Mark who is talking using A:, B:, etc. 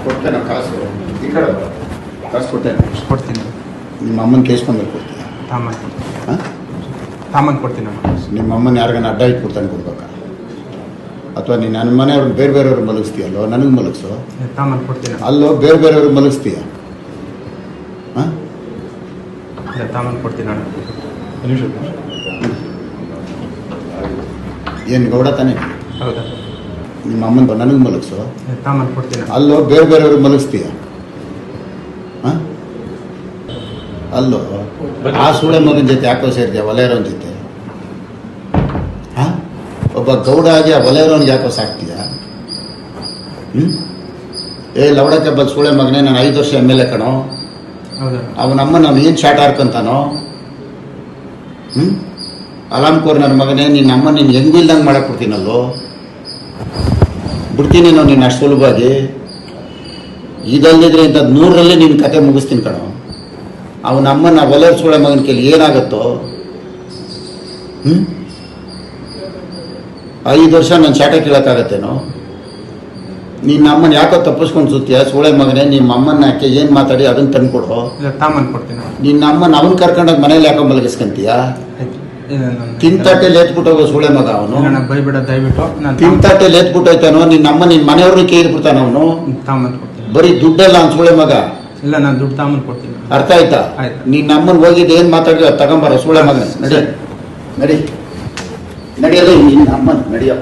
A: ಕೊಡ್ತೇನೆ ಕಾಸು. ಈ ಕಡೆ ಬಾ. ಕಾಸು
B: ಕೊಡ್ತೀನಿ.
A: ನಿಮ್ಮ ಅಮ್ಮನ ಕೇಸ್ಕೊಂಡ್ಮೇಲೆ ಕೊಡ್ತೀಯ?
B: ತಾಮನ್ ಕೊಡ್ತೀನಿ.
A: ನಿಮ್ಮ ಅಮ್ಮನ ಯಾರಿಗಾನ ಅಡ್ಡ ಇಟ್ಬಿಡ್ತಾನೆ ಕೊಡ್ಬೇಕಾ? ಅಥವಾ ನೀನು ನನ್ನ ಮನೆಯವ್ರಿಗೆ ಬೇರೆ ಬೇರೆಯವ್ರು ಮಲಗಿಸ್ತೀಯಲ್ಲೋ, ನನಗೆ ಮಲಗಿಸೋ.
B: ತಾಮನ್ ಕೊಡ್ತೀನಿ.
A: ಅಲ್ಲೋ ಬೇರೆ ಬೇರೆಯವ್ರಿಗೆ ಮಲಗಿಸ್ತೀಯ? ಹಾಂ,
B: ತಾಮನ್ ಕೊಡ್ತೀನಿ.
A: ಏನು ಗೌಡ ತಾನೆ?
B: ಹೌದಾ?
A: ನಿಮ್ಮ ಅಮ್ಮನ ನನಗೆ ಮಲಗಿಸೋ.
B: ತಾಮನ್ ಕೊಡ್ತೀನಿ.
A: ಅಲ್ಲೋ ಬೇರೆ ಬೇರೆಯವ್ರಿಗೆ ಮಲಗಿಸ್ತೀಯ? ಹಾಂ, ಅಲ್ಲೋ ಆ ಸೂಳೆ ಮಗನ ಜೊತೆ ಯಾಕೋ ಸೇರ್ತೀಯ? ಒಲೆಯರೋನ ಜೊತೆ. ಹಾಂ, ಒಬ್ಬ ಗೌಡ ಆಗಿ ಆ ಒಲೆಯರೋನ್ಗೆ ಯಾಕೋ ಸಾಕ್ತೀಯ? ಲವಡಕ್ಕೆ ಬಲ್ ಸೂಳೆ ಮಗನೇ, ನಾನು 5 ವರ್ಷ MLA ಕಣೋ. ಅವನಮ್ಮ ನಾವು ಏನು ಶಾಟ್ ಹಾರ್ಕೊಂತಾನೋ. ಅಲಾಮ್ಕೋರ್ ನನ್ನ ಮಗನೇ, ನಿನ್ನ ಅಮ್ಮ ನೀನು ಹೆಂಗಿಲ್ದಂಗೆ ಮಾಡಕ್ಕೆ ಕೊಡ್ತೀನಲ್ಲೋ. ಬಿಡ್ತೀನಿ ನಾವು ನಿನ್ನ ಅಷ್ಟು ಸುಲಭವಾಗಿ. ಇದಲ್ಲದಿದ್ರೆ ಇಂಥದ್ದು 100ರಲ್ಲಿ ನಿನ್ನ ಕತೆ ಮುಗಿಸ್ತೀನಿ ಕಣೋ. ಅವನಮ್ಮನ ಒಲೆಯರ್ ಸೂಳೆ ಮಗನ ಕೈಲಿ ಏನಾಗುತ್ತೋ. 5 ವರ್ಷ ನಾನು ಶಾಟ ಕೇಳೋಕ್ಕಾಗತ್ತೇನೋ? ನಿನ್ನ ಅಮ್ಮನ ಯಾಕೋ ತಪ್ಪಿಸ್ಕೊಂಡು ಸುತ್ತೀಯ? ಸೂಳೆ ಮಗನೇ, ನಿಮ್ಮ ಅಮ್ಮನ ಯಾಕೆ ಏನು ಮಾತಾಡಿ ಅದನ್ನು ತಂದ್ಕೊಡು. ನಿನ್ನ ಅಮ್ಮನ ಅವನು ಕರ್ಕೊಂಡೋಗಿ ಮನೇಲಿ ಯಾಕೋ ಮಲಗಿಸ್ಕೊಂತೀಯ? ತಿಂತಟ್ಟೆಲಿ ಎತ್ಬಿಟ್ಟು ಹೋಗೋ ಸೂಳೆ ಮಗ ಅವನು. ತಿಂತಟ್ಟೆಲಿ ಎತ್ಬಿಟ್ಟು ಹೋಯ್ತಾನೋ ನಿನ್ನ ಅಮ್ಮ, ನಿನ್ನ ಮನೆಯವ್ರನ್ನ ಕೇಳ್ಬಿಡ್ತಾನ ಅವನು. ಬರೀ ದುಡ್ಡಲ್ಲ ಅವ್ನು ಸೂಳೆ ಮಗ.
B: ಇಲ್ಲ, ನಾನು ದುಡ್ಡು ತಾಮನ್ ಕೊಡ್ತೀನಿ.
A: ಅರ್ಥ ಆಯ್ತಾ? ನಿನ್ನ ಅಮ್ಮನ ಹೋಗಿದ್ದು ಏನು ಮಾತಾಡಿದ್ರೆ ತಗೊಂಬಾರ ಸೂಳೆ ಮಗನೇ. ನಡಿ ನಡಿ ನಡಿಯಲ್ಲ ನಿನ್ನ ಅಮ್ಮನ ನಡಿಯೋ.